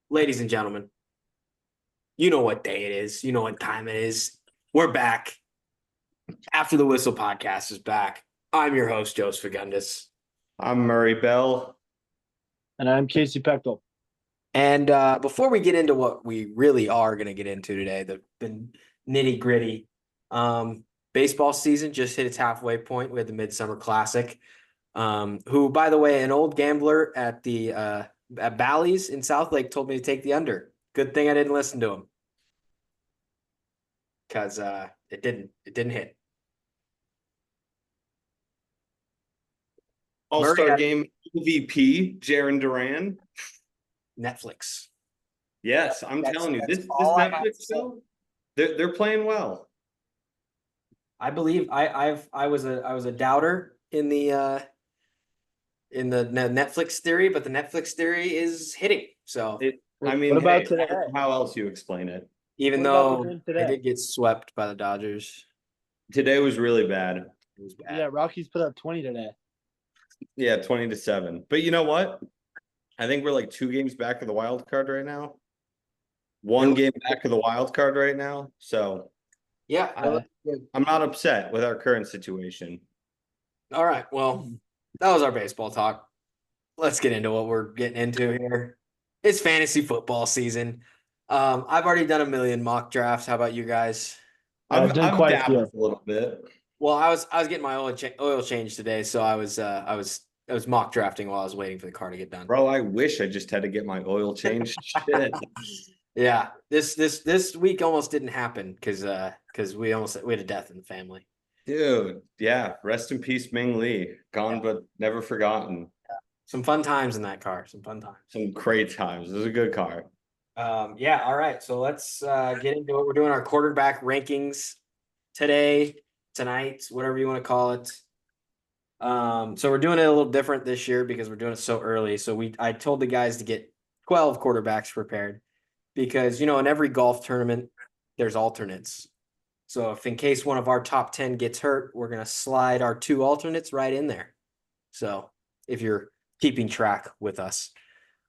Ladies and gentlemen, you know what day it is. You know what time it is. We're back. After the Whistle podcast is back. I'm your host, Joseph Fagundes. I'm Murray Bell. And I'm Casey Pechtel. And before we get into what we really are going to get into today, the nitty gritty, baseball season just hit its halfway point. We had the Midsummer Classic, who, by the way, an old gambler at the at Bally's in South Lake told me to take the under. Good thing I didn't listen to him because it didn't hit. All-Star Game MVP, Jarren Duran. Netflix. Yes, I'm telling you, this all I have to Netflix say. show, they're playing well. I believe I was a doubter in the Netflix theory, but the Netflix theory is hitting. So I mean, What about hey, today? how else you explain it? even What about the though game they today? did get swept by the Dodgers, Today was really bad. it was bad. Yeah, Rockies put up 20 today. Yeah, 20-7. But you know what? I think we're like 2 games back of the wild card right now. 1 game back of the wild card right now. So Yeah. I'm not upset with our current situation. All right. Well, that was our baseball talk. Let's get into what we're getting into here. It's fantasy football season. I've already done a million mock drafts. How about you guys? I've done quite a few. dabbled a little bit. Well, I was getting my oil change today, so I was mock drafting while I was waiting for the car to get done. Bro, I wish I just had to get my oil changed. Shit. Yeah, this week almost didn't happen because we had a death in the family. Dude, yeah. Rest in peace, Ming Lee. Gone but never forgotten. Some fun times in that car. Some fun times. Some great times. It was a good car. Yeah. All right. So let's get into it. We're doing our quarterback rankings today, tonight, whatever you want to call it. So we're doing it a little different this year because we're doing it so early. So I told the guys to get 12 quarterbacks prepared because, in every golf tournament, there's alternates. So if in case one of our top 10 gets hurt, we're going to slide our 2 alternates right in there. So if you're keeping track with us.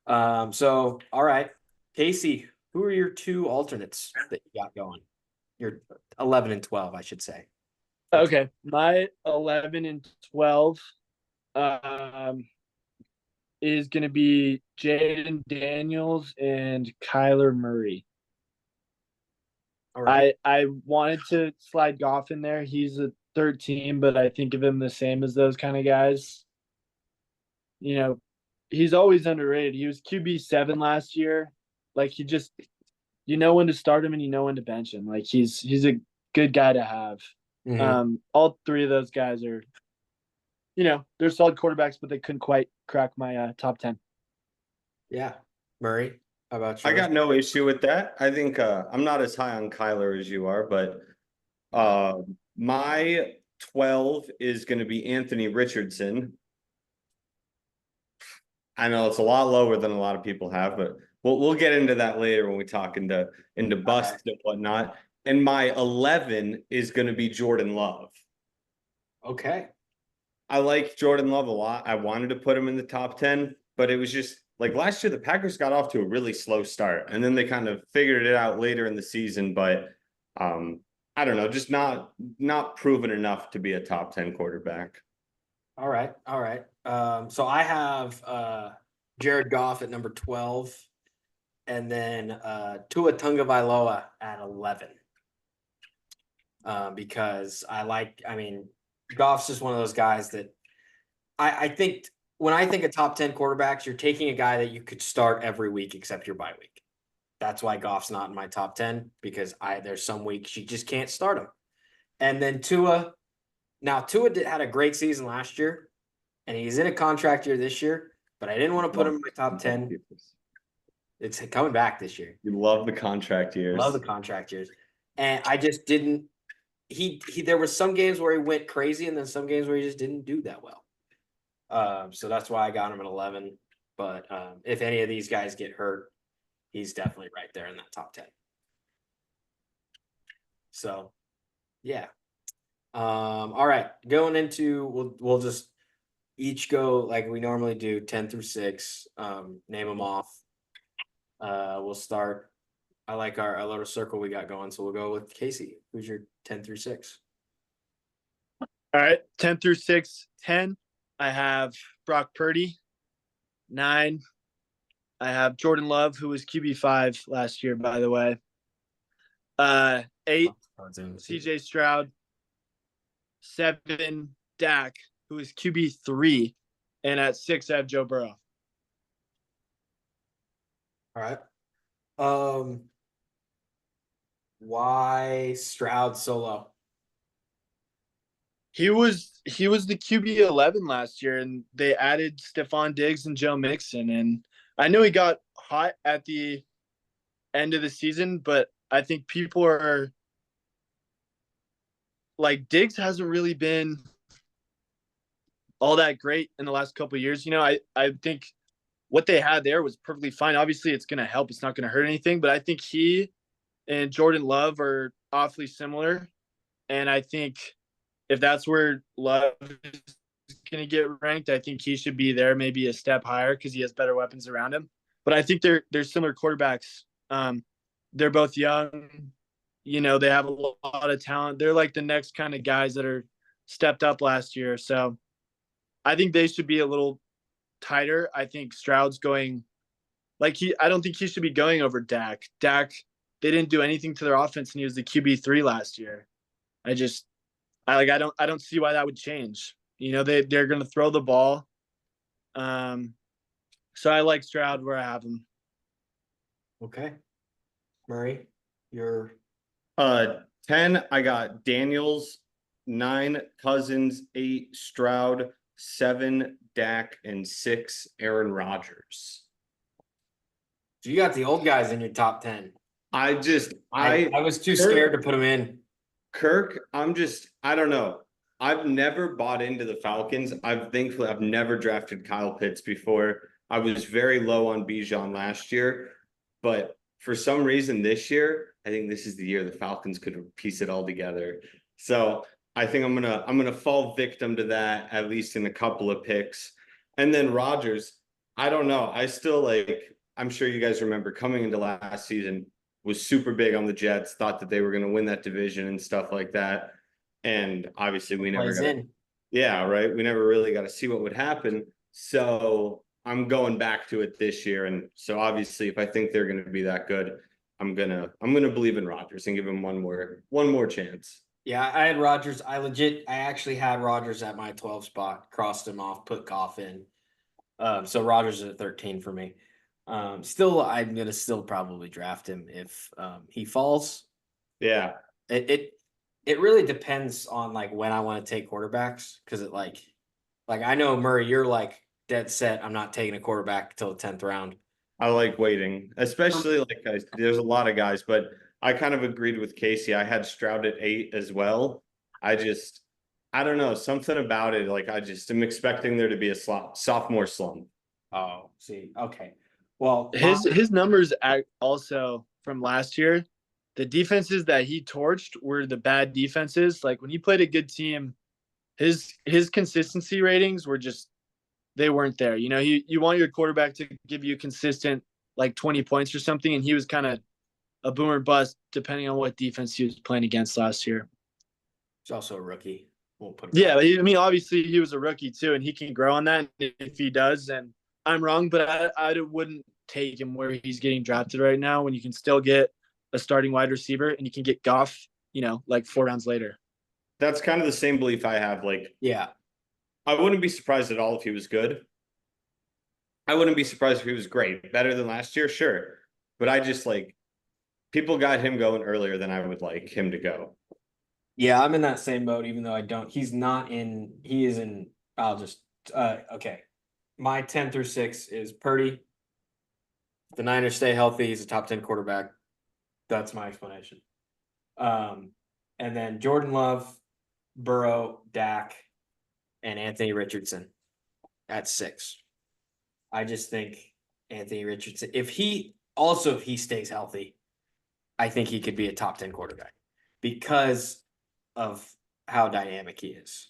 So, all right, Casey, who are your 2 alternates that you got going? Your 11 and 12, I should say. Okay, my 11 and 12 is going to be Jaden Daniels and Kyler Murray. All right. I wanted to slide Goff in there. He's a 13, but I think of him the same as those kind of guys. He's always underrated. He was QB7 last year. Like you know when to start him and you know when to bench him. Like he's a good guy to have. All 3 of those guys are, they're solid quarterbacks, but they couldn't quite crack my top 10. Yeah. Murray, how about you? I got no issue with that. I think I'm not as high on Kyler as you are, but my 12 is going to be Anthony Richardson. I know it's a lot lower than a lot of people have, but we'll get into that later when we talk into busts and whatnot. And my 11 is going to be Jordan Love. Okay. I like Jordan Love a lot. I wanted to put him in the top 10, but it was just like last year, the Packers got off to a really slow start, and then they kind of figured it out later in the season. But I don't know, just not proven enough to be a top 10 quarterback. All right. So I have Jared Goff at number 12, and then Tua Tagovailoa at 11. Because Goff's just one of those guys that I think when I think of top 10 quarterbacks, you're taking a guy that you could start every week except your bye week. That's why Goff's not in my top 10 because there's some weeks you just can't start him. And then Tua. Now, Tua had a great season last year, and he's in a contract year this year, but I didn't want to put him in my top 10. It's coming back this year. You love the contract years. Love the contract years. And I just didn't there were some games where he went crazy and then some games where he just didn't do that well. So that's why I got him at 11. But if any of these guys get hurt, he's definitely right there in that top 10. So, yeah. All right. Going into we'll just each go like we normally do, 10 through 6. Name them off. We'll start. I like our little circle we got going, so we'll go with Casey. Who's your 10 through 6? All right, 10 through 6. 10, I have Brock Purdy. 9, I have Jordan Love, who was QB5 last year, by the way. 8, CJ Stroud. 7, Dak, who is QB3. And at 6, I have Joe Burrow. All right. Why Stroud so low? He was the QB 11 last year, and they added Stephon Diggs and Joe Mixon. And I know he got hot at the end of the season, but I think people are like, Diggs hasn't really been all that great in the last couple of years. I think what they had there was perfectly fine. Obviously, it's going to help. It's not going to hurt anything, but I think he and Jordan Love are awfully similar. And I think if that's where Love is going to get ranked, I think he should be there, maybe a step higher because he has better weapons around him. But I think they're similar quarterbacks. They're both young. They have a lot of talent. They're like the next kind of guys that are stepped up last year. So I think they should be a little tighter. I think Stroud's going I don't think he should be going over Dak. Dak, they didn't do anything to their offense, and he was the QB3 last year. I don't see why that would change. They're going to throw the ball. So I like Stroud where I have him. Okay. Murray, you're 10, I got Daniels. 9, Cousins. 8, Stroud. 7, Dak, and 6, Aaron Rodgers. So you got the old guys in your top 10. I was too scared to put them in. Kirk, I don't know. I've never bought into the Falcons. I've never drafted Kyle Pitts before. I was very low on Bijan last year, but for some reason this year, I think this is the year the Falcons could piece it all together. So I think I'm gonna fall victim to that, at least in a couple of picks. And then Rodgers, I don't know. I still I'm sure you guys remember coming into last season, was super big on the Jets, thought that they were gonna win that division and stuff like that. And obviously we never we never really got to see what would happen. So I'm going back to it this year. And so obviously if I think they're gonna be that good, I'm gonna believe in Rodgers and give him one more chance. Yeah, I had Rodgers. I actually had Rodgers at my 12 spot, crossed him off, put Goff in. So Rodgers is at 13 for me. I'm gonna still probably draft him if he falls. Yeah. It really depends on when I want to take quarterbacks, because it I know Murray, you're dead set. I'm not taking a quarterback till the 10th round. I like waiting, especially there's a lot of guys, but I kind of agreed with Casey. I had Stroud at 8 as well. I don't know, something about it. I'm expecting there to be a sophomore slump. Oh, see, okay. Well, his numbers also from last year, the defenses that he torched were the bad defenses. When he played a good team, his consistency ratings were they weren't there. You want your quarterback to give you consistent 20 points or something, and he was kind of a boomer bust depending on what defense he was playing against last year. He's also a rookie. Obviously he was a rookie too, and he can grow on that if he does. And I'm wrong, but I wouldn't take him where he's getting drafted right now when you can still get a starting wide receiver and you can get Goff, 4 rounds later. That's kind of the same belief I have. Yeah, I wouldn't be surprised at all if he was good. I wouldn't be surprised if he was great. Better than last year, sure. But I just people got him going earlier than I would like him to go. Yeah, I'm in that same boat, even though he is in, okay. My 10 through 6 is Purdy. If the Niners stay healthy, he's a top 10 quarterback. That's my explanation. And then Jordan Love, Burrow, Dak, and Anthony Richardson at 6. I just think Anthony Richardson, if he stays healthy, I think he could be a top 10 quarterback because of how dynamic he is.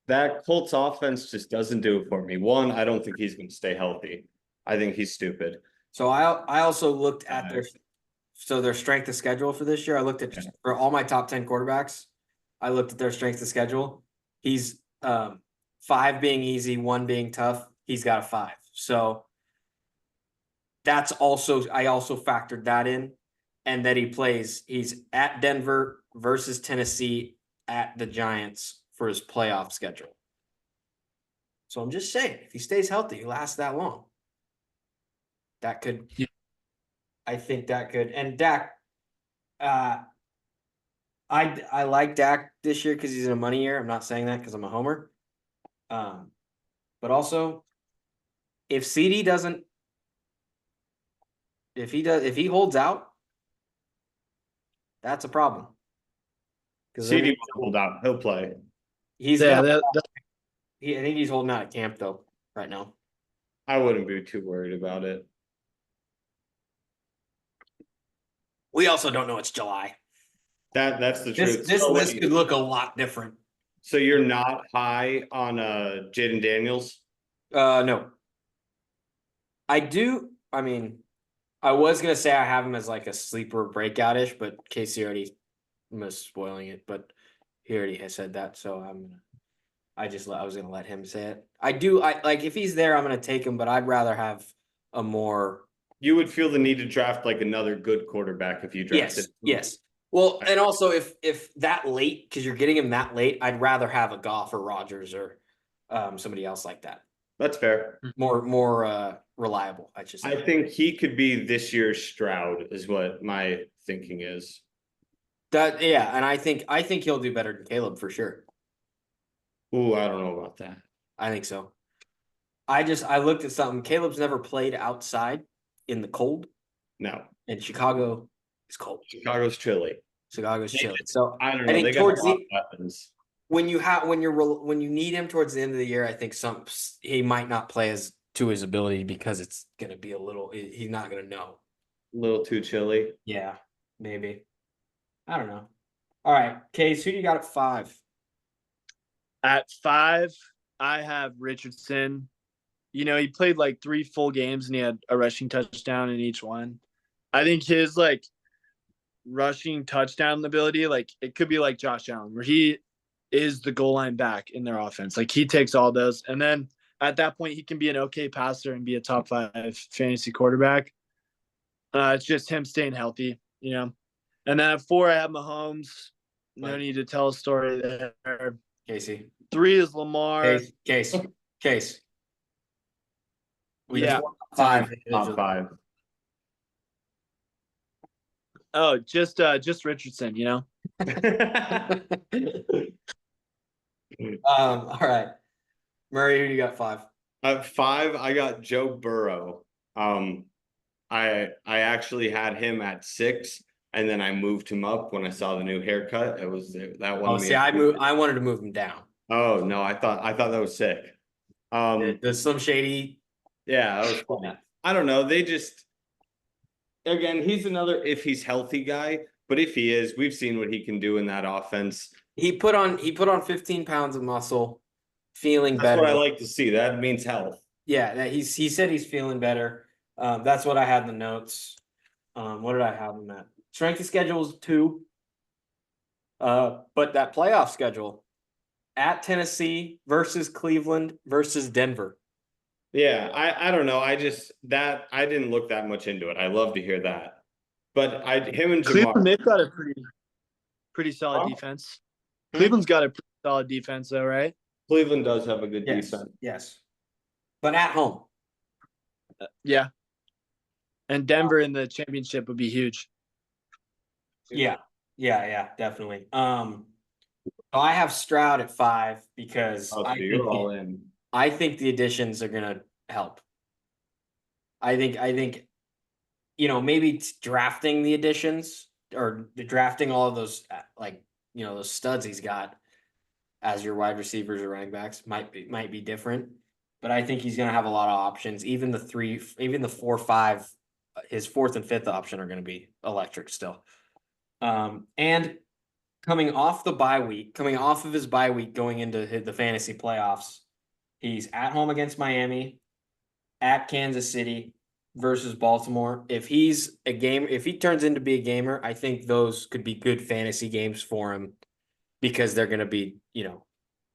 That Colts offense just doesn't do it for me. One, I don't think he's going to stay healthy. I think he's stupid. So I also looked at their strength of schedule for this year. I looked at for all my top 10 quarterbacks. I looked at their strength of schedule. He's 5 being easy, 1 being tough. He's got a 5. So that's also I also factored that in, and that he's at Denver versus Tennessee at the Giants for his playoff schedule. So I'm just saying, if he stays healthy, he lasts that long. That could, I think that could, and Dak, I like Dak this year because he's in a money year. I'm not saying that because I'm a homer. But also, if CD doesn't, if he holds out, that's a problem. CD will hold out. He'll play. He's Yeah, I think he's holding out at camp though right now. I wouldn't be too worried about it. We also don't know it's July. That's the truth. This list could look a lot different. So you're not high on Jaden Daniels? No. I do. I mean, I was gonna say I have him as like a sleeper breakout-ish, but Casey already was spoiling it. But he already has said that, so I was gonna let him say it. I like if he's there, I'm gonna take him, but I'd rather have a more. You would feel the need to draft like another good quarterback if you drafted. Yes. Well, and also if that late, because you're getting him that late, I'd rather have a Goff or Rodgers or somebody else like that. That's fair. More reliable, I should say. I think he could be this year's Stroud, is what my thinking is. And I think he'll do better than Caleb for sure. Ooh, I don't know about that. I think so. I looked at something. Caleb's never played outside in the cold. No. And Chicago is cold. Chicago's chilly. Chicago's chilly. So I don't know. think they got towards a lot of weapons. when you need him towards the end of the year, I think he might not play as to his ability because it's going to be he's not going to know. A little too chilly. Yeah, maybe. I don't know. All right, Case, who do you got at 5? At 5, I have Richardson. You know, he played like 3 full games and he had a rushing touchdown in each one. I think his like rushing touchdown ability, like it could be like Josh Allen, where he is the goal line back in their offense. Like he takes all those. And then at that point, he can be an okay passer and be a top 5 fantasy quarterback. It's just him staying healthy, you know. And then at 4, I have Mahomes. No need to tell a story there. Casey. 3 is Lamar. Case. Yeah. 5. Top 5. Oh, just Richardson, you know. All right. Murray, who do you got 5? At 5, I got Joe Burrow. I actually had him at 6, and then I moved him up when I saw the new haircut. It was that one. Oh, see, I wanted to move him down. Oh no, I thought that was sick. The Slim Shady. Yeah, that was funny. I don't know. They just, again, he's another if he's healthy guy, but if he is, we've seen what he can do in that offense. He put on 15 pounds of muscle, feeling better. That's what I like to see. That means health. Yeah, he said he's feeling better. That's what I had in the notes. What did I have him at? Strength of schedule is 2. But that playoff schedule at Tennessee versus Cleveland versus Denver. Yeah, I don't know. I didn't look that much into it. I love to hear that. But him and Cleveland, they've got a pretty solid defense. Cleveland's got a pretty solid defense, though, right? Cleveland does have a good defense. Yes. But at home. Yeah. And Denver in the championship would be huge. Yeah, definitely. I have Stroud at 5 because I think the additions are gonna help. I think maybe drafting the additions or drafting all of those those studs he's got as your wide receivers or running backs might be different. But I think he's gonna have a lot of options. Even the 4, 5, his 4th and 5th option are gonna be electric still. And coming off of his bye week, going into the fantasy playoffs, he's at home against Miami, at Kansas City, versus Baltimore. If he's a game, if he turns into be a gamer, I think those could be good fantasy games for him because they're going to be,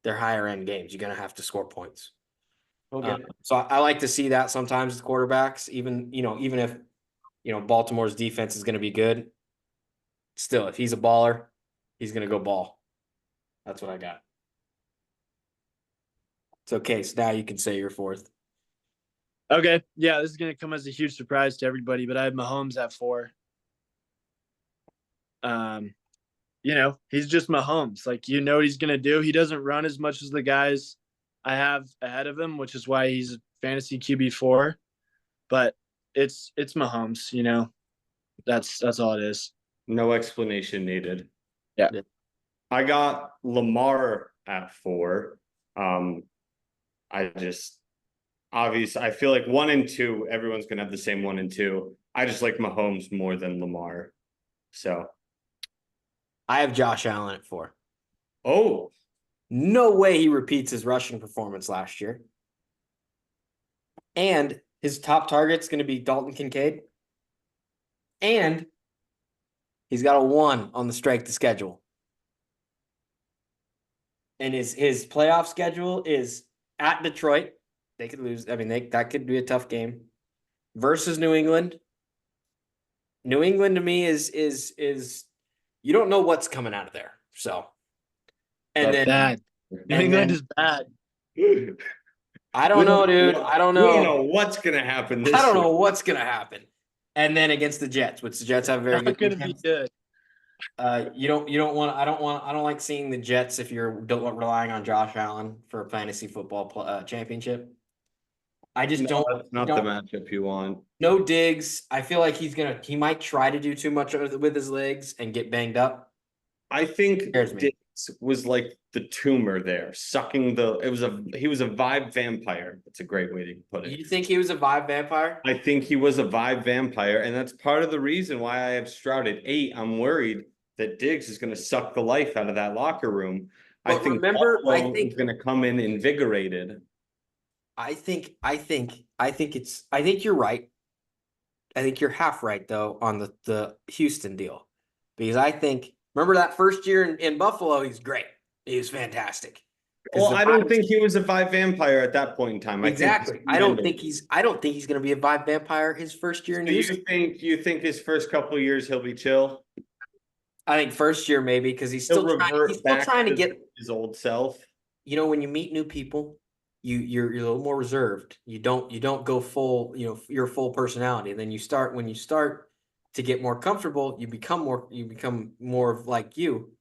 they're higher end games. You're going to have to score points. Okay. So I like to see that sometimes with quarterbacks, even if, Baltimore's defense is going to be good. Still, if he's a baller, he's going to go ball. That's what I got. It's okay. So now you can say your fourth. Okay. Yeah, this is gonna come as a huge surprise to everybody, but I have Mahomes at 4. He's just Mahomes. Like, what he's gonna do. He doesn't run as much as the guys I have ahead of him, which is why he's a fantasy QB4. But it's Mahomes, That's all it is. No explanation needed. Yeah. I got Lamar at 4. I feel like 1 and 2, everyone's gonna have the same 1 and 2. I just like Mahomes more than Lamar. So I have Josh Allen at 4. oh, No way he repeats his rushing performance last year. And his top target's going to be Dalton Kincaid. And he's got a 1 on the strength of schedule. And his playoff schedule is at Detroit. They could lose. I mean, that could be a tough game. Versus New England. New England to me is you don't know what's coming out of there. So, and then bad. New England is bad. I don't know, dude. I don't know. We don't know what's gonna happen. I don't know what's gonna happen. And then against the Jets, which the Jets have very good. Gonna be good. You don't want. I don't like seeing the Jets if you're relying on Josh Allen for a fantasy football championship. I just don't. That's not the matchup you want. No Diggs. I feel like he might try to do too much with his legs and get banged up. I think Diggs was like the tumor there, sucking he was a vibe vampire. That's a great way to put it. You think he was a vibe vampire? I think he was a vibe vampire, and that's part of the reason why I have Stroud at 8. I'm worried that Diggs is going to suck the life out of that locker room. But I think he's going to come in invigorated. I think you're right. I think you're half right though on the Houston deal. Because I think remember that first year in Buffalo, he's great. He was fantastic. Well, I don't think he was a vibe vampire at that point in time. Exactly. I don't think he's going to be a vibe vampire his first year in Houston. You think his first couple of years he'll be chill? I think first year maybe because he's still trying to get his old self. When you meet new people, you're a little more reserved. You don't go full, your full personality. And then when you start to get more comfortable, you become more like you.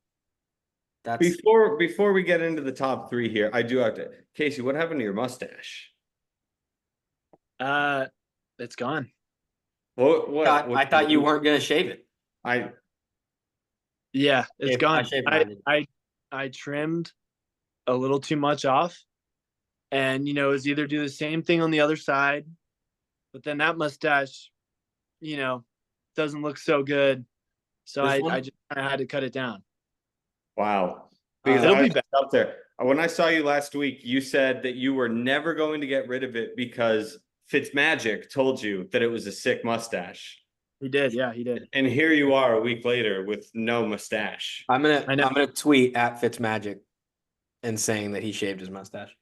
That's before we get into the top 3 here, I do have to Casey, what happened to your mustache? It's gone. What I thought you weren't gonna shave it. Yeah, it's gone. I trimmed a little too much off. And it's either do the same thing on the other side, but then that mustache, doesn't look so good. So I just kind of had to cut it down. Wow. Because it'll be back up there. When I saw you last week, you said that you were never going to get rid of it because Fitzmagic told you that it was a sick mustache. He did, yeah, he did. And here you are a week later with no mustache. I'm gonna tweet at Fitzmagic and saying that he shaved his mustache.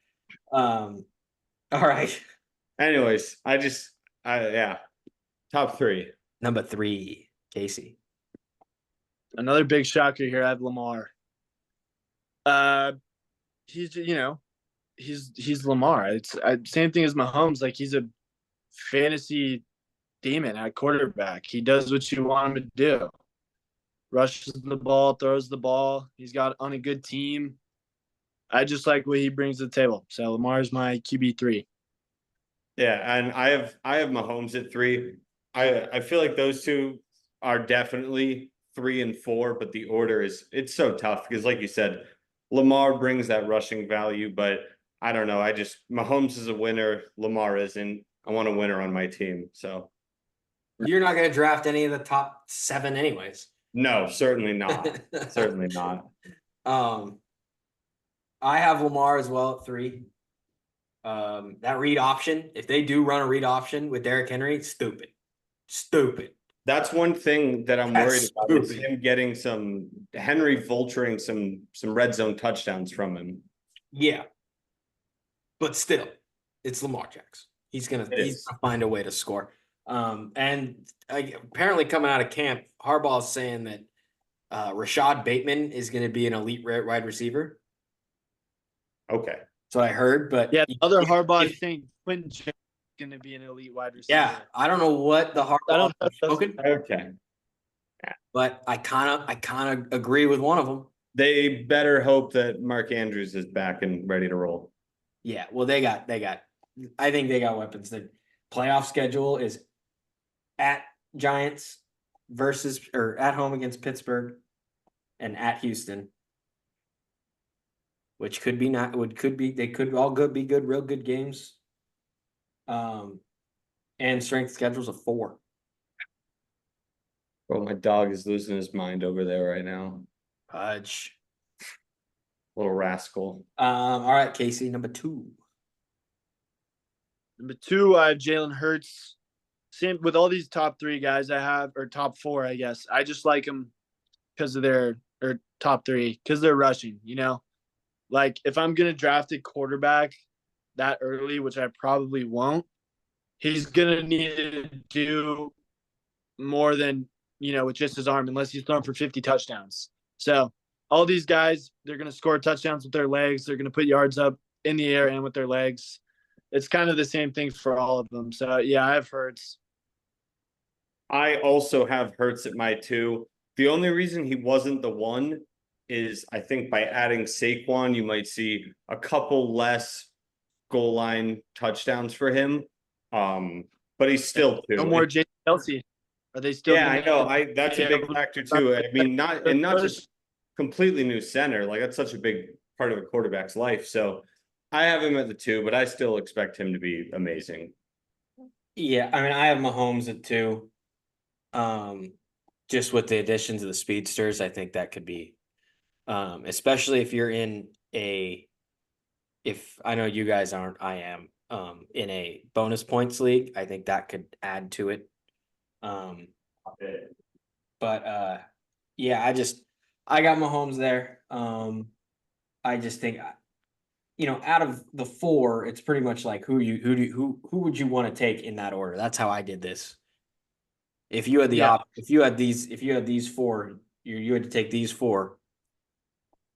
All right. Anyways, top 3. Number 3, Casey. Another big shocker here. I have Lamar. He's he's Lamar. It's same thing as Mahomes. Like, he's a fantasy demon at quarterback. He does what you want him to do. Rushes the ball, throws the ball. He's got on a good team. I just like what he brings to the table. So Lamar's my QB3. Yeah, and I have Mahomes at 3. I feel like those two are definitely 3 and 4, but the order it's so tough because, like you said, Lamar brings that rushing value, but I don't know. Mahomes is a winner. Lamar isn't. I want a winner on my team. So you're not going to draft any of the top 7 anyways. No, certainly not. Certainly not. I have Lamar as well at 3. That read option, if they do run a read option with Derrick Henry, stupid. Stupid. That's one thing that I'm That's worried about is stupid. him getting some Henry vulturing some red zone touchdowns from him. Yeah. But still, it's Lamar Jackson. He's It gonna is. find a way to score. And apparently coming out of camp, Harbaugh is saying that Rashad Bateman is going to be an elite wide receiver. Okay. That's what I heard. But Yeah, the other Harbaugh if- is saying Quentin Jones is going to be an elite wide receiver. yeah, I don't know what the I Harbaugh don't know is if that's- spoken, Okay. but I kind of agree with one of them. They better hope that Mark Andrews is back and ready to roll. Yeah, well, they got. I think they got weapons. The playoff schedule is at Giants versus or at home against Pittsburgh, and at Houston, which could be not would could be they could all be good, real good games. And strength schedules of 4. Oh, my dog is losing his mind over there right now. Pudge. Little rascal. All right, Casey, number 2. Number 2, I have Jalen Hurts. Same with all these top 3 guys I have, or top 4, I guess. I just like them because of their or top 3 because they're rushing. You know, like if I'm gonna draft a quarterback that early, which I probably won't, he's gonna need to do more than with just his arm, unless he's throwing for 50 touchdowns. So all these guys, they're gonna score touchdowns with their legs. They're gonna put yards up in the air and with their legs. It's kind of the same thing for all of them. So yeah, I have Hurts. I also have Hurts at my 2. The only reason he wasn't the 1 is I think by adding Saquon, you might see a couple less goal line touchdowns for him. But he's still 2. No more Jason Kelsey. Are they still? Yeah, I know. That's a big factor too. I mean, not just completely new center. Like that's such a big part of a quarterback's life. So I have him at the 2, but I still expect him to be amazing. Yeah, I mean, I have Mahomes at 2. Just with the additions of the speedsters, I think that could be, especially if you're in if I know you guys aren't, I am, in a bonus points league, I think that could add to it. But yeah, I got Mahomes there. I just think, out of the 4, it's pretty much like who would you want to take in that order? That's how I did this. If you had if you had these 4, you had to take these 4.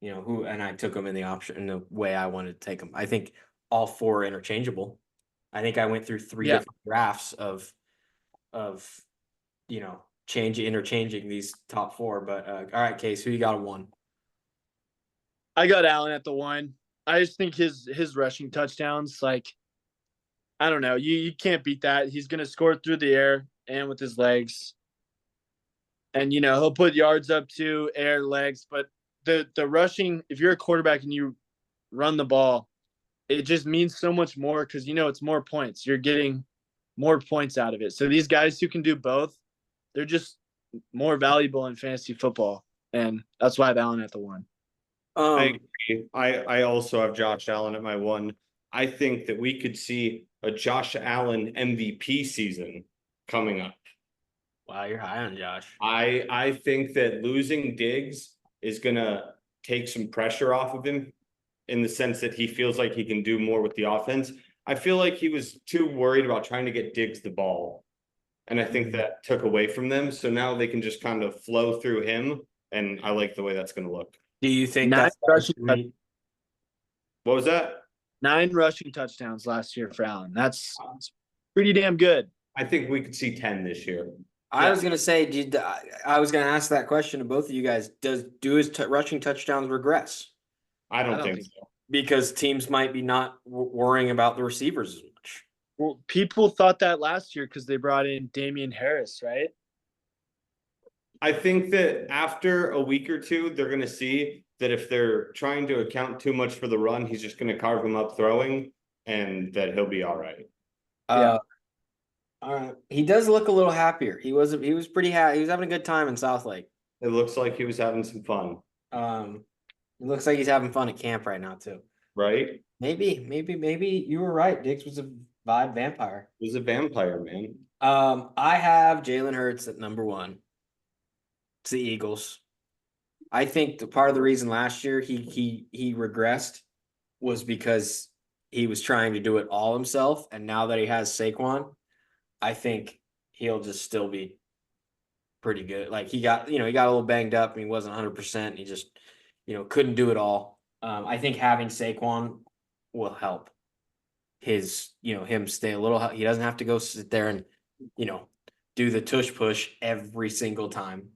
And I took them in the way I wanted to take them. I think all 4 are interchangeable. I think I went through 3 different drafts of interchanging these top 4. But all right, Case, who you got at 1? I got Allen at the 1. I just think his rushing touchdowns, like, I don't know, you can't beat that. He's gonna score through the air and with his legs, and he'll put yards up to air, legs. But the rushing, if you're a quarterback and you run the ball, it just means so much more because it's more points. You're getting more points out of it. So these guys who can do both, they're just more valuable in fantasy football, and that's why I have Allen at the 1. I agree. I also have Josh Allen at my 1. I think that we could see a Josh Allen MVP season coming up. Wow, you're high on Josh. I think that losing Diggs is gonna take some pressure off of him in the sense that he feels like he can do more with the offense. I feel like he was too worried about trying to get Diggs the ball. And I think that took away from them. So now they can just kind of flow through him. And I like the way that's going to look. Do you think 9 that's rushing What was that? 9 rushing touchdowns last year for Allen. That's pretty damn good. I think we could see 10 this year. I was gonna say, I was gonna ask that question to both of you guys. Do his rushing touchdowns regress? I don't think so. Because teams might be not worrying about the receivers as much. Well, people thought that last year because they brought in Damian Harris, right? I think that after a week or 2, they're going to see that if they're trying to account too much for the run, he's just going to carve him up throwing, and that he'll be all right. Yeah. All right. He does look a little happier. He was pretty happy. He was having a good time in South Lake. It looks like he was having some fun. It looks like he's having fun at camp right now too. right? Maybe you were right. Diggs was a vibe vampire. He's a vampire, man. I have Jalen Hurts at number one. It's the Eagles. I think the part of the reason last year he regressed was because he was trying to do it all himself, and now that he has Saquon, I think he'll just still be pretty good. Like he got a little banged up and he wasn't 100%. He just couldn't do it all. I think having Saquon will help him stay a little. He doesn't have to go sit there and do the tush push every single time.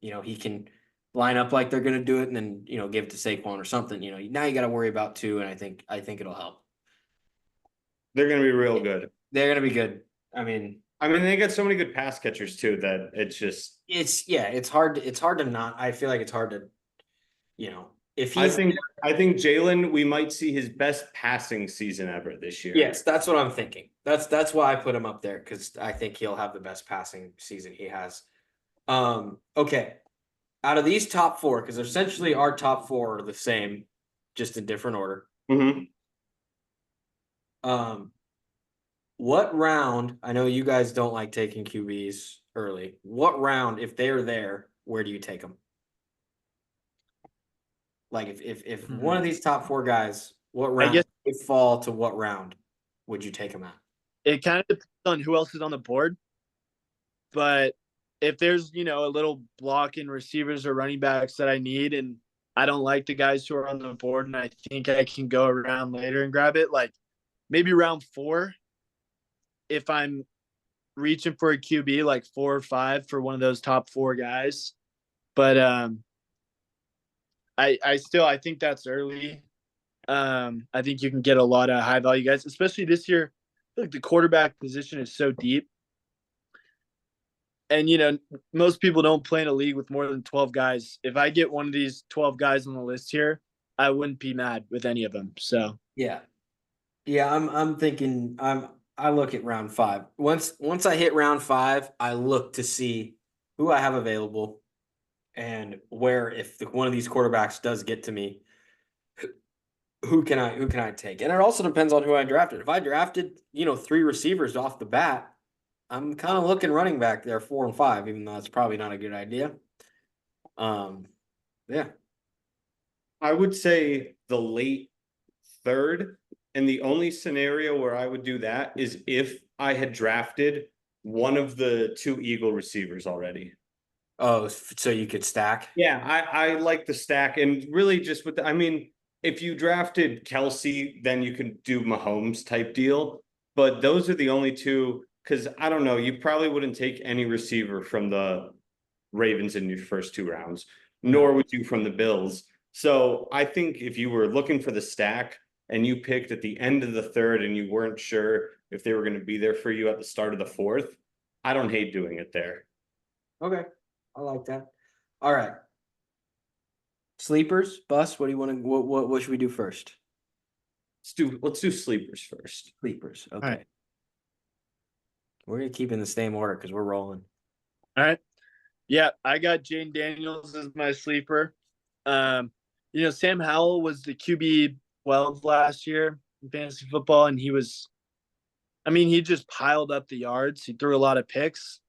He can line up like they're going to do it and then give it to Saquon or something. Now you got to worry about two, and I think it'll help. They're gonna be real good. They're going to be good. I mean, they got so many good pass catchers too that it's just. it's hard to not. I feel like it's hard to, if I he's. think Jalen, we might see his best passing season ever this year. Yes, that's what I'm thinking. That's why I put him up there, because I think he'll have the best passing season he has. Okay. Out of these top four, because essentially our top four are the same, just in different order. Mhm. What round? I know you guys don't like taking QBs early. What round, if they're there, where do you take them? Like if one of these top four guys, what round guess- they fall to what round would you take them at? It kind of depends on who else is on the board. But if there's, a little block in receivers or running backs that I need, and I don't like the guys who are on the board, and I think I can go around later and grab it, like maybe round 4, if I'm reaching for a QB, like 4 or 5 for one of those top 4 guys. But I think that's early. I think you can get a lot of high value guys, especially this year. I feel like the quarterback position is so deep. And, most people don't play in a league with more than 12 guys. If I get one of these 12 guys on the list here, I wouldn't be mad with any of them. So Yeah. I'm thinking I look at round 5. Once I hit round 5, I look to see who I have available and where, if one of these quarterbacks does get to me, who can I take? And it also depends on who I drafted. If I drafted, 3 receivers off the bat, I'm kind of looking running back there 4 and 5, even though that's probably not a good idea. Yeah. I would say the late 3rd, and the only scenario where I would do that is if I had drafted one of the 2 Eagle receivers already. Oh, so you could stack? Yeah, I like the stack, and really just with if you drafted Kelsey, then you can do Mahomes type deal. But those are the only 2, because I don't know, you probably wouldn't take any receiver from the Ravens in your first 2 rounds, nor would you from the Bills. So I think if you were looking for the stack and you picked at the end of the 3rd and you weren't sure if they were going to be there for you at the start of the 4th, I don't hate doing it there. Okay. I like that. All right. Sleepers, Bus, what do you want to what should we do first? Let's do sleepers first. Sleepers. Okay. right. We're gonna keep in the same order because we're rolling. all right. Yeah, I got Jane Daniels as my sleeper. Sam Howell was the QB 12 last year in fantasy football, and he just piled up the yards. He threw a lot of picks,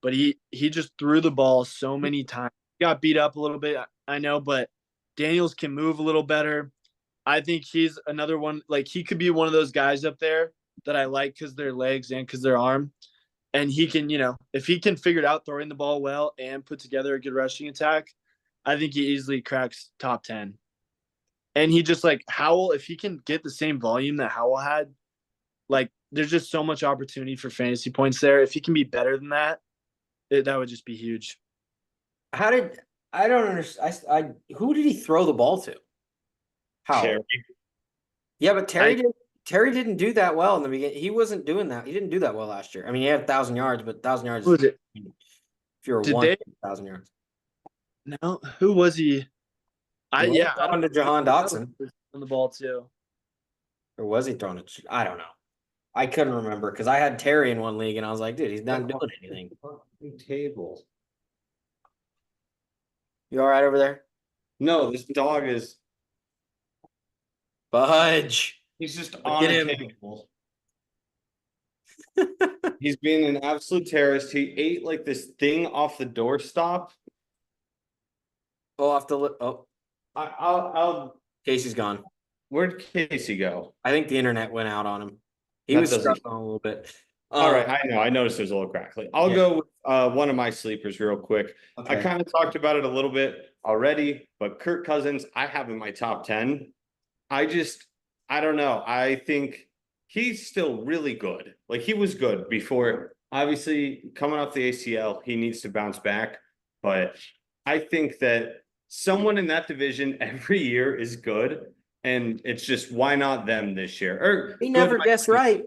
but he just threw the ball so many times. He got beat up a little bit, I know, but Daniels can move a little better. I think he's another one. Like, he could be one of those guys up there that I like because their legs and because their arm. And he can, if he can figure it out throwing the ball well and put together a good rushing attack, I think he easily cracks top 10. And he just, like, Howell, if he can get the same volume that Howell had, like, there's just so much opportunity for fantasy points there. If he can be better than that, that would just be huge. I don't understand. Who did he throw the ball to? How? Terry. Yeah, but Terry didn't do that well in the beginning. He wasn't doing that. He didn't do that well last year. I mean, he had 1,000 yards, but 1,000 yards. Who was it? If you're Did 1,000 yards. No, who was he? I throwing to Jahan Dotson on the ball too. Or was he throwing it? I don't know. I couldn't remember because I had Terry in one league and I was like, dude, he's not doing anything. Table. You all right over there? No, this dog is. Fudge. He's just Look on at a him. table. He's being an absolute terrorist. He ate like this thing off the doorstop. Oh, off the lip. Oh, I'll. Casey's gone. Where'd Casey go? I think the internet went out on him. He That was doesn't- struggling a little bit. All right, I know. I noticed there's a little crackly. I'll Yeah. go with one of my sleepers real quick. I Okay. kind of talked about it a little bit already, but Kirk Cousins, I have in my top 10. I don't know. I think he's still really good. Like he was good before. Obviously, coming off the ACL, he needs to bounce back. But I think that someone in that division every year is good. And it's just why not them this year? Or We never guess right.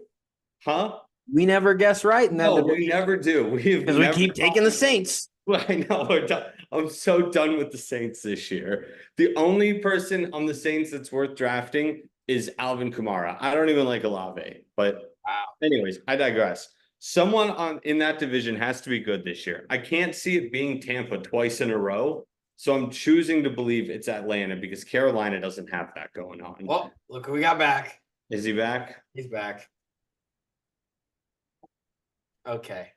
Huh? We never guess right in that. No, we never do. Because we keep taking the Saints. I know. We're done. I'm so done with the Saints this year. The only person on the Saints that's worth drafting is Alvin Kamara. I don't even like Olave, but anyways, I digress. Someone in that division has to be good this year. I can't see it being Tampa twice in a row. So I'm choosing to believe it's Atlanta because Carolina doesn't have that going on. Well, look who we got back. Is he back? He's back. Okay.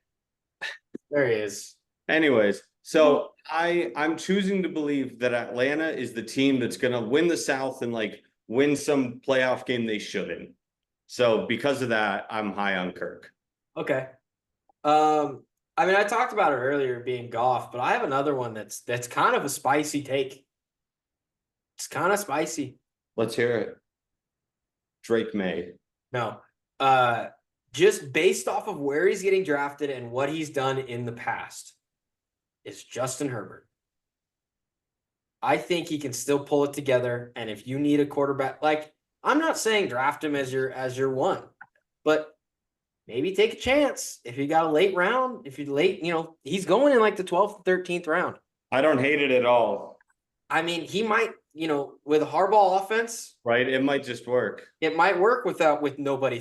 There he is. Anyways, so I'm choosing to believe that Atlanta is the team that's gonna win the South and like win some playoff game they shouldn't. So because of that, I'm high on Kirk. Okay. I mean, I talked about it earlier being Goff, but I have another one that's kind of a spicy take. It's kind of spicy. Let's hear it. Drake May. No. Just based off of where he's getting drafted and what he's done in the past, is Justin Herbert. I think he can still pull it together. And if you need a quarterback, like I'm not saying draft him as your one, but maybe take a chance. If you got a late round, if you late, he's going in like the 12th, 13th round. I don't hate it at all. I mean, he might, with a Harbaugh offense, Right? It might just work. it might work with nobody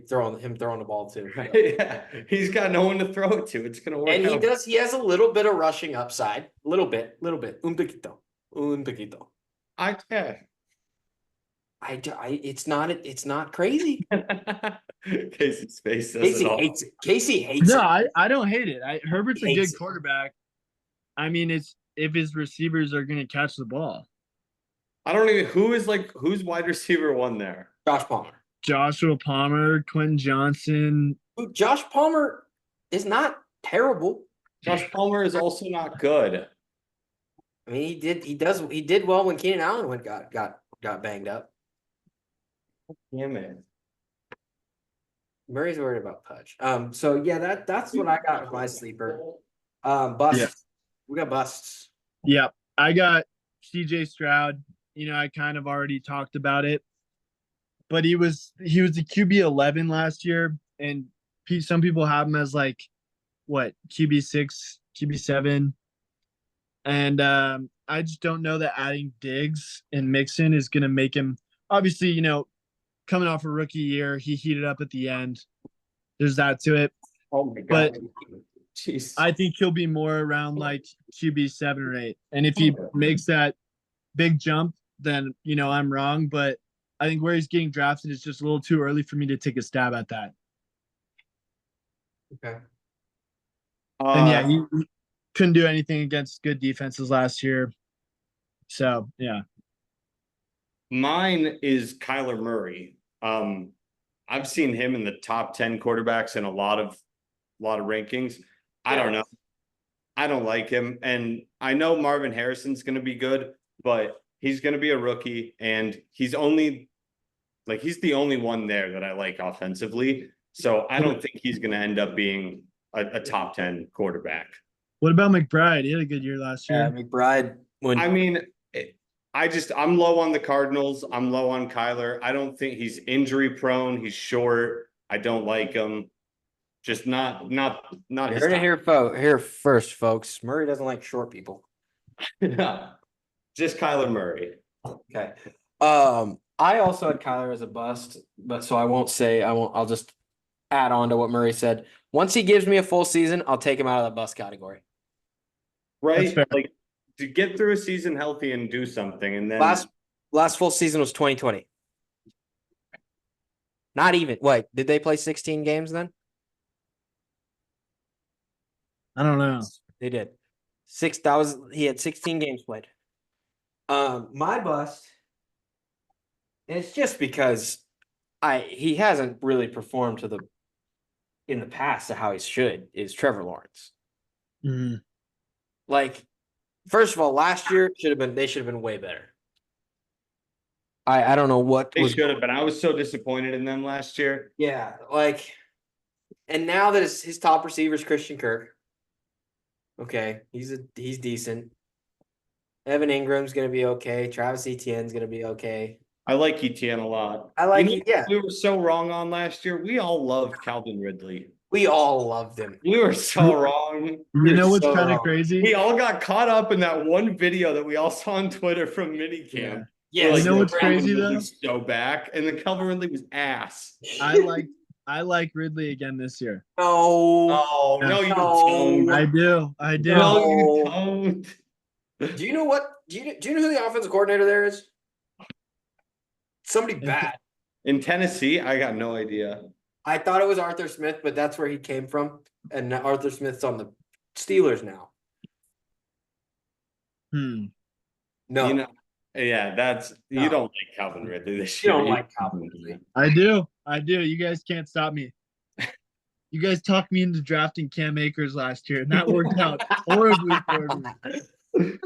throwing the ball to. Right? Yeah. He's got no one to throw it to. It's gonna work. And out. he has a little bit of rushing upside. Little bit. Un poquito. Yeah. It's not crazy. Casey's face says Casey it all. hates it. Casey hates No, it. I don't hate it. Herbert's a Hates good it. quarterback. I mean, it's if his receivers are going to catch the ball. I don't even who's wide receiver one there. Josh Palmer. Joshua Palmer, Quentin Johnson. Josh Palmer is not terrible. Josh Palmer is also not good. I mean, he did well when Keenan Allen got banged up. Damn it. Murray's worried about Pudge. So yeah, that's what I got with my sleeper. Busts. Yeah. We got busts. Yep. I got CJ Stroud. I kind of already talked about it. But he was the QB 11 last year, and some people have him as like QB 6, QB 7. And I just don't know that adding Diggs and Mixon is going to make him. Obviously, coming off a rookie year, he heated up at the end. There's that to it. Oh my But god. Jeez. I think he'll be more around like QB 7 or 8. And if he makes that big jump, then I'm wrong. But I think where he's getting drafted is just a little too early for me to take a stab at that. Okay. And yeah, he couldn't do anything against good defenses last year. So yeah. Mine is Kyler Murray. I've seen him in the top 10 quarterbacks in a lot of rankings. I don't know. I don't like him. And I know Marvin Harrison's going to be good, but he's going to be a rookie, and he's the only one there that I like offensively. So I don't think he's going to end up being a top 10 quarterback. What about McBride? He had a good year last year. McBride. I mean, I'm low on the Cardinals. I'm low on Kyler. I don't think he's injury prone. He's short. I don't like him. Just not his You're gonna here first, folks. Murray doesn't like short people. Just Kyler Murray. Okay. I also had Kyler as a bust, but so I'll just add on to what Murray said. Once he gives me a full season, I'll take him out of the bust category. Right? That's fair. Like to get through a season healthy and do something, and then Last full season was 2020. Not even. Wait, did they play 16 games then? I don't know. They did. He had 16 games played. My bust, and it's just because he hasn't really performed in the past to how he should, is Trevor Lawrence. Mhm. Like, first of all, last year they should have been way better. I don't know what They was should have been. I was so disappointed in them last year. Yeah, like, and now that his top receiver is Christian Kirk. Okay, he's decent. Evan Ingram's gonna be okay. Travis Etienne's gonna be okay. I like ETN a lot. I like You know it, yeah. what we were so wrong on last year. We all loved Calvin Ridley. We all loved him. We were so wrong. You know what's so kind of wrong. crazy? We all got caught up in that one video that we all saw on Twitter from minicamp. Yeah. Yeah, You know what's Calvin crazy, Ridley's so back, and then Calvin Ridley was ass. I like Ridley again this year. No, Oh no, you don't. I do. I do. No, you No. don't. Do you know what? Do you know who the offensive coordinator there is? Somebody bad. In Tennessee, I got no idea. I thought it was Arthur Smith, but that's where he came from, and now Arthur Smith's on the Steelers now. Hmm. No, You know, yeah, that's No. you don't like Calvin Ridley this you year. don't like Calvin Ridley. I do. I do. You guys can't stop me. You guys talked me into drafting Cam Akers last year, and that worked out horribly for me.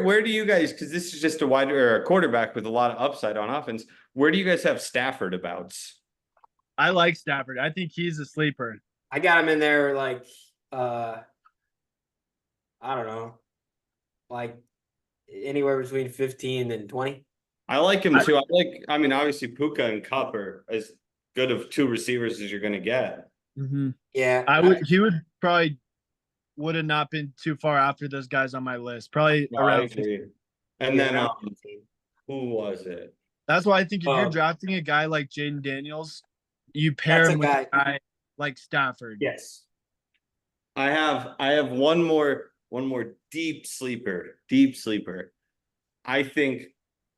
Where do you guys? Because this is just a wide or a quarterback with a lot of upside on offense. Where do you guys have Stafford abouts? I like Stafford. I think he's a sleeper. I got him in there like I don't know, like anywhere between 15 and 20. I like him too. I mean, obviously Puka and Cup are as good of two receivers as you're gonna get. Mm-hmm. Yeah, He would probably would have not been too far after those guys on my list. Probably No, I around. agree. And Yeah, then around who was it? That's why I think if you're Um, drafting a guy like Jaden Daniels, you pair That's a him with guy- a guy like Stafford. yes. I have one more deep sleeper. I think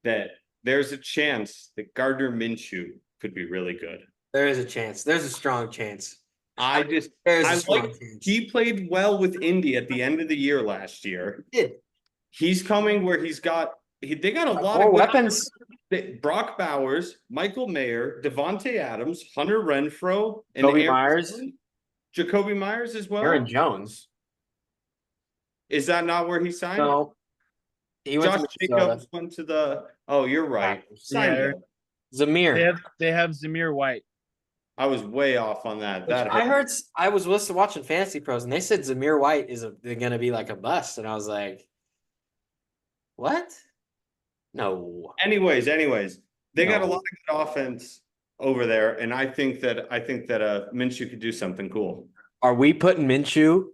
that there's a chance that Gardner Minshew could be really good. There is a chance. There's a strong chance. There's a I strong like chance. he played well with Indy at the end of the year last year. He did. He's coming where they got a lot More of good weapons. Brock Bowers, Michael Mayer, Devontae Adams, Hunter Renfro, and Jacoby Aaron Myers. Jones. Jacoby Myers as well. Aaron Jones. Is that not where he signed? No. He went Josh to Minnesota. Jacobs went to the. Oh, you're right. Signed Yeah. him. Zamir. They have Zamir White. I was way off on that. Which I heard. I was watching Fantasy Pros, and they said Zamir White is going to be like a bust, and I was like, "What? No." Anyways, they got a No. lot of good offense over there, and I think that Minshew could do something cool. Are we putting Minshew?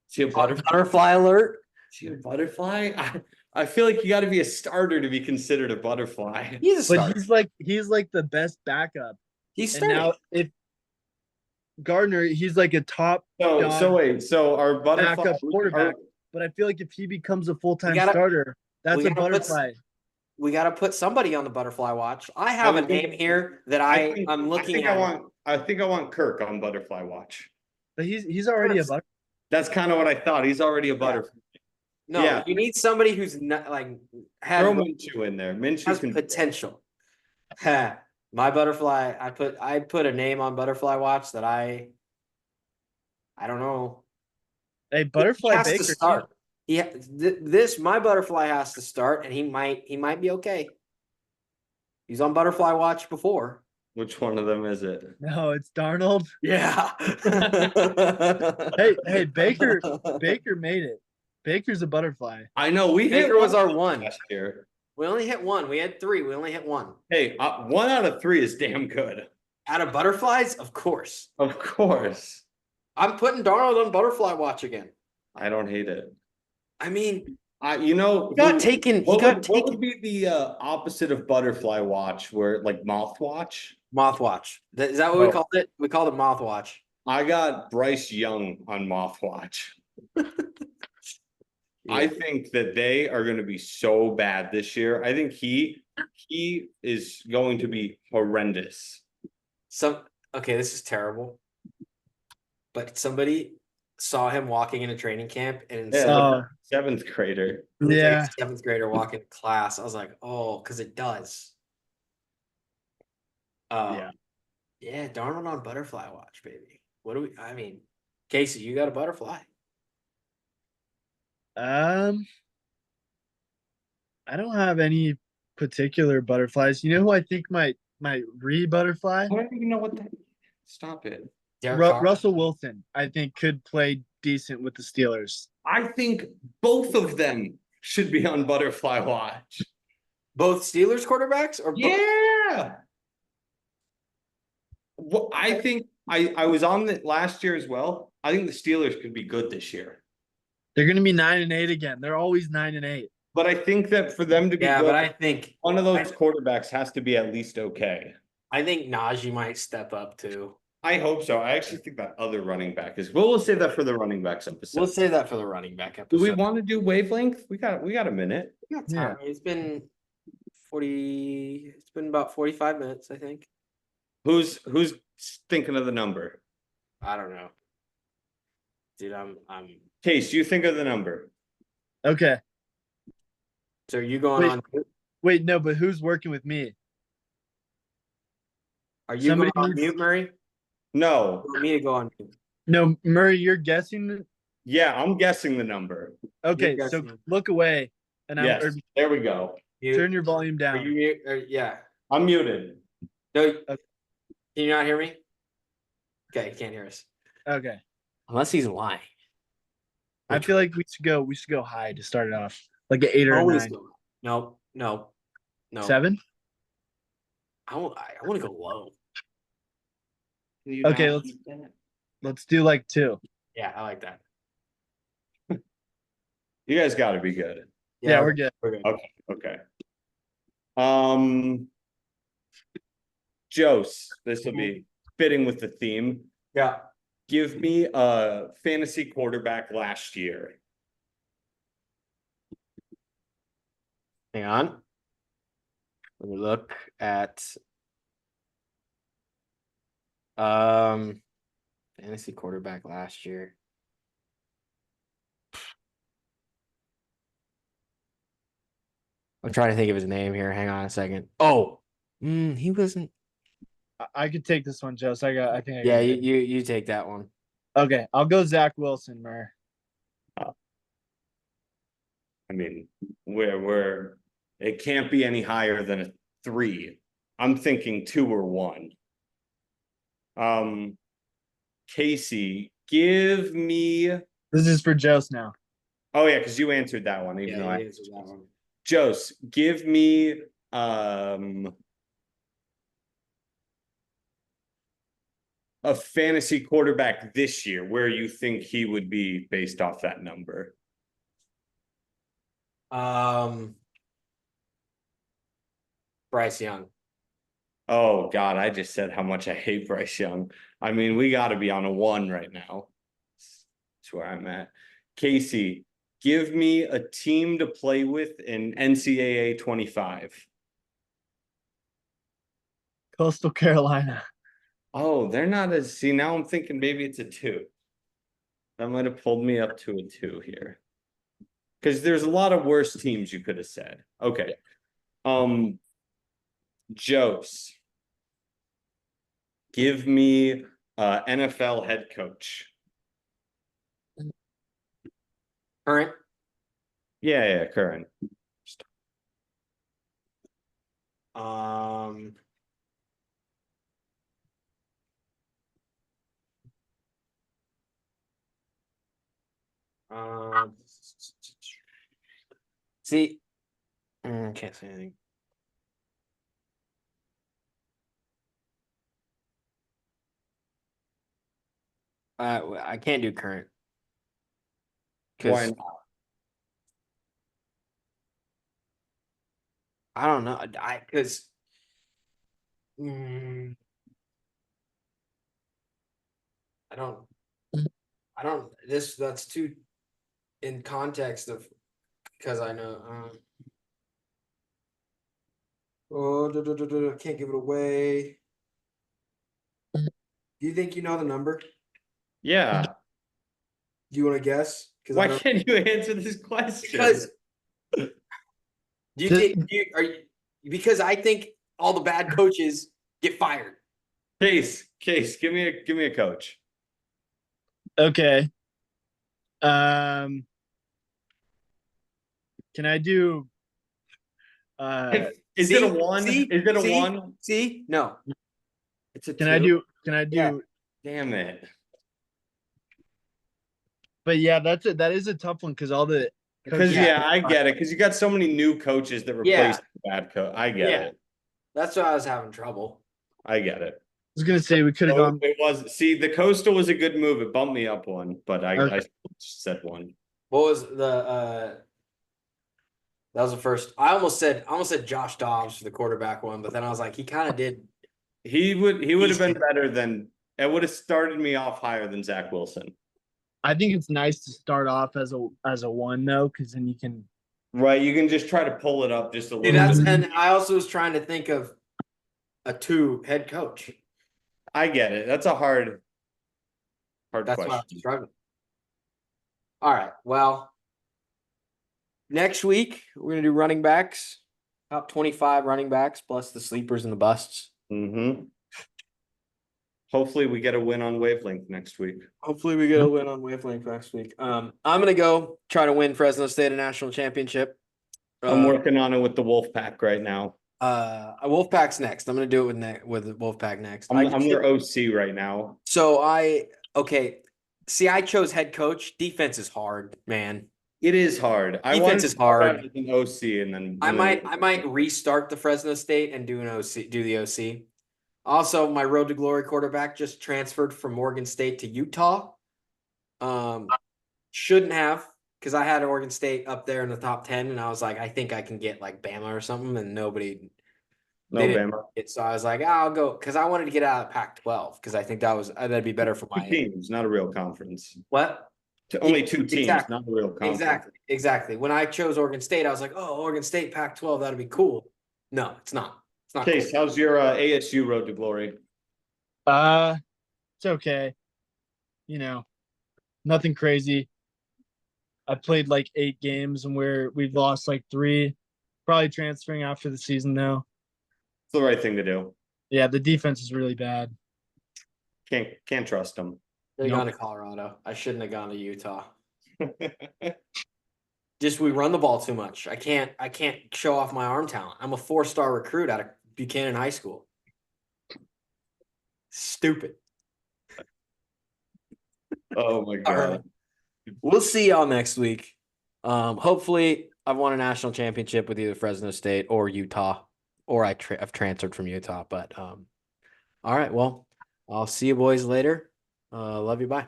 See a Butterfly alert. See a butterfly? I feel like you got to be a starter to be considered a butterfly. He's a But starter. he's like the best backup. He's And starting. now if Gardner, he's like a top So our butterfly backup quarterback. our- But I feel like if he becomes a full-time We gotta- starter, that's we a gotta put butterfly. We got to put somebody on the butterfly watch. I have a name here that I'm looking at. I think I want Kirk on butterfly watch. But he's already a butterfly. That's kind of what I thought. He's already a butterfly. No, Yeah. you need somebody who's not like Throw has Minshew in there. Minshew can potential. My butterfly. I put a name on butterfly watch that I don't know. A He butterfly has Baker. to start. My butterfly has to start, and he might be okay. He's on butterfly watch before. Which one of them is it? No, it's Darnold. Yeah. Hey, Baker made it. Baker's a butterfly. I know we Baker hit was one our one. last year. We only hit one. We had three. We only hit one. Hey, 1 out of 3 is damn good. Out of butterflies, of course. Of course. I'm putting Darnold on butterfly watch again. I don't hate it. I mean, He got taken. What would be the opposite of butterfly watch? Where like moth watch? Moth watch. Is that what we Oh. called it? We called it moth watch. I got Bryce Young on moth watch. I think that they are going to be so bad this year. I think he is going to be horrendous. Okay, this is terrible. But somebody saw him walking in a training camp and Yeah, said Oh, seventh grader. he looked like yeah. a seventh grader walking to class. I was like, oh, because it does. Yeah. Yeah, Darnold on butterfly watch, baby. I mean, Casey, you got a butterfly. Um, I don't have any particular butterflies. You know who I think might re-butterfly? I don't even know what that. Stop it. Derek Carr. Russell Wilson, I think, could play decent with the Steelers. I think both of them should be on butterfly watch. Both Steelers quarterbacks or Yeah. Well, I think I was on it last year as well. I think the Steelers could be good this year. They're going to be 9-8 again. They're always 9-8. But I think that for them to be yeah, good, but I think one of those quarterbacks has to be at least okay. I think Najee might step up too. I hope so. I actually think that other running back is. We'll save that for the running backs episode. We'll say that for the running back Do episode. we want to do wavelength? We got a minute. We got time. It's been 40. It's been about 45 minutes, I think. Who's thinking of the number? I don't know, dude. I'm. Case, you think of the number. Okay. So are you going Wait. on? Wait, no, but who's working with me? Are you Somebody going on needs- mute, Murray? No. You want me to go on mute? No, Murray, you're guessing. Yeah, I'm guessing the number. Okay, You're so guessing. look away and Yes. or There we go. Mute. turn your volume Are down. you mute? Yeah. I'm muted. No. Okay. Can you not hear me? Okay, you can't hear us. Okay. Unless he's lying. I feel like we should go high to start it off. Like an 8 or a Always 9. go. No. 7? I want to go low. Can you Okay, not beat that? Let's do like 2. Yeah, I like that. You guys got to be good. Yeah, we're good. We're good. Okay. Jose, this will be fitting with the theme. Yeah. Give me a fantasy quarterback last year. Hang on. Let me look at fantasy quarterback last year. I'm trying to think of his name here. Hang on a second. Oh, he wasn't. I could take this one, Joe. So I think I Yeah, got it. you take that one. Okay, I'll go Zach Wilson, Murray. I mean, we're it can't be any higher than a 3. I'm thinking 2 or 1. Casey, give me. This is for Joe's now. Oh yeah, because you answered that one. Even though Yeah, I he answered that one. Jose, give me a fantasy quarterback this year where you think he would be based off that number. Bryce Young. Oh God, I just said how much I hate Bryce Young. I mean, we got to be on a 1 right now. That's where I'm at. Casey, give me a team to play with in NCAA 25. Coastal Carolina. Oh, they're not as. See, now I'm thinking maybe it's a 2. That might have pulled me up to a 2 here. Because there's a lot of worse teams you could have said. Okay. Jose, give me NFL head coach. Current. Yeah, current. See, can't say anything. I can't do current. Why 'Cause not? I don't know. Because I don't. That's too in context of because I know. Can't give it away. Do you think you know the number? Yeah. Do you want to guess? Because Why can't you answer this question? because do you think because I think all the bad coaches get fired. Case, give me a coach. Okay. Can I do? Is it a one? See? Is it a See? one? See? No. It's a Can two. I do? Can I do? Yeah. Damn it. But yeah, that is a tough one because all the Because coaches- yeah, I get it. Because you got so many new coaches that replace the bad coach. I get Yeah. it. That's why I was having trouble. I get it. I was gonna say we could have So gone. it was the Coastal was a good move. It bumped me up one, but I Okay. said one. What was that was the first. I almost said Josh Dobbs for the quarterback one, but then I was like, he kind of did. He would have been better than it would have started me off higher than Zach Wilson. I think it's nice to start off as a one though, because then you can. Right, you can just try to pull it up just a Dude, little bit. and I also was trying to think of a 2 head coach. I get it. That's a hard That's why question. I'm struggling. All right. Well, next week we're gonna do running backs, top 25 running backs, plus the sleepers and the busts. Mm-hmm. Hopefully we get a win on Wavelength next week. Hopefully we get a win on Wavelength next week. I'm gonna go try to win Fresno State a national championship. I'm working on it with the Wolfpack right now. Wolfpack's next. I'm gonna do it with Wolfpack next. I'm their OC right now. So okay. See, I chose head coach. Defense is hard, man. It is hard. Defense is hard. As an OC and then I might restart the Fresno State and do the OC. Also, my Road to Glory quarterback just transferred from Oregon State to Utah. Shouldn't have, because I had Oregon State up there in the top 10, and I was like, I think I can get like Bama or something, and no didn't Bama. so I was like, I'll go, because I wanted to get out of Pac-12 because I think that'd be better for Two my teams, not a real conference. what. Only 2 teams, Exactly. not a real conference. Exactly. When I chose Oregon State, I was like, oh, Oregon State Pac-12, that'd be cool. No, it's not. It's not. Case, cool. how's your ASU Road to Glory? It's okay. Nothing crazy. I played like 8 games and we've lost like 3. Probably transferring after the season though. It's the right thing to do. Yeah, the defense is really bad. Can't trust them. They Nope. gone to Colorado. I shouldn't have gone to Utah. Just we run the ball too much. I can't show off my arm talent. I'm a 4-star recruit out of Buchanan High School. Stupid. Oh my All right. god. We'll see y'all next week. Hopefully I've won a national championship with either Fresno State or Utah, or I've transferred from Utah. But all right, well, I'll see you boys later. Love you. Bye.